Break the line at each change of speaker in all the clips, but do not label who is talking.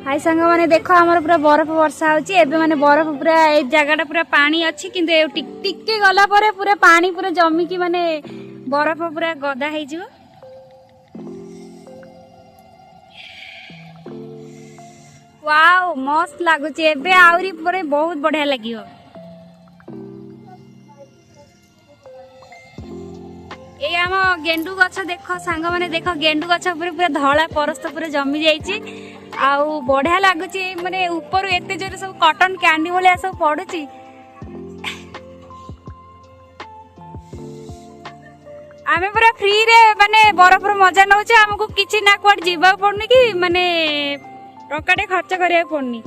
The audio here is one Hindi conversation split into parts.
हाय सांग माने देखो आमर पूरा बरफ वर्षा होची एबे माने बरफ पूरा ए जगहटा पूरा पानी अछि किंतु ए टिक के गला परे पूरा पानी पूरा जमी की माने बरफ पूरा गदा हे जिवो। वाओ मस्त लागुची एबे आउरी पूरे बहुत बढ़िया लागियो। ए आम गेंडू गछ देखो सांग माने देखो गेंडू गछ पूरा धला परस्त पूरा जमी जाइची आउ बढ़िया लगुच माने ऊपर एते जोर सब कॉटन कैंडी भाया सब पड़ुची। आमे पूरा फ्री रे माने बरफ मजा नौचे हमको किछि ना कुआड जीवा पड़नी कि माने टकाटे खर्च करिया पड़नी।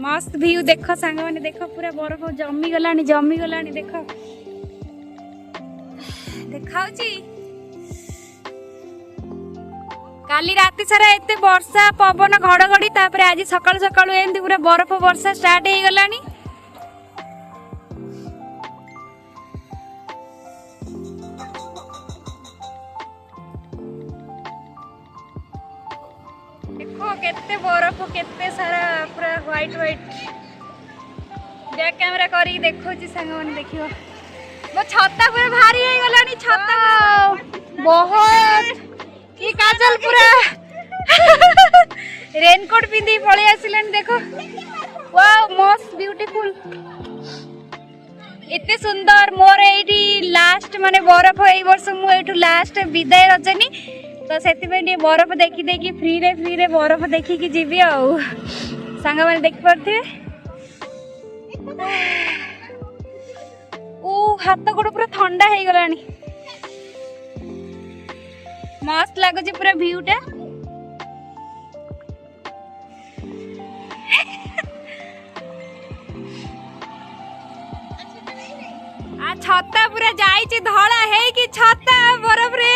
मस्त व्यू देखो सांग माने देखो पूरा बरफ जमी गलानी देखो देखाउची। काली राति सारा एते वर्षा पवन घड़घड़ी तापर आज सकाळु सकाळु एमती पूरा बरफ वर्षा स्टार्ट हो गलानी। देखो केते बरफ केते सारा पूरा व्हाइट व्हाइट बैक कैमरा करी देखो जी संग मन देखियो मो छत्ता पूरा भारी हो गलानी। छत्ता बहुत की काजल पूरा रेनकोट पिंदी पळे आसिलान देखो। वाओ मस्त ब्यूटीफुल एते सुंदर मोर एठी लास्ट माने बरफ एई वर्ष मु एठु लास्ट विदाय रचनी तो सेति पे बरफ देखि देखि फ्री रे बरफ देखि कि जीवी आ सांग माने देख परथे। ओ हाथ गोड़ पूरा ठंडा हे गलानी मस्त लागुची पूरा व्यूटा। आ छत्ता पूरा जाइची धड़ा है कि छत्ता बरफ रे।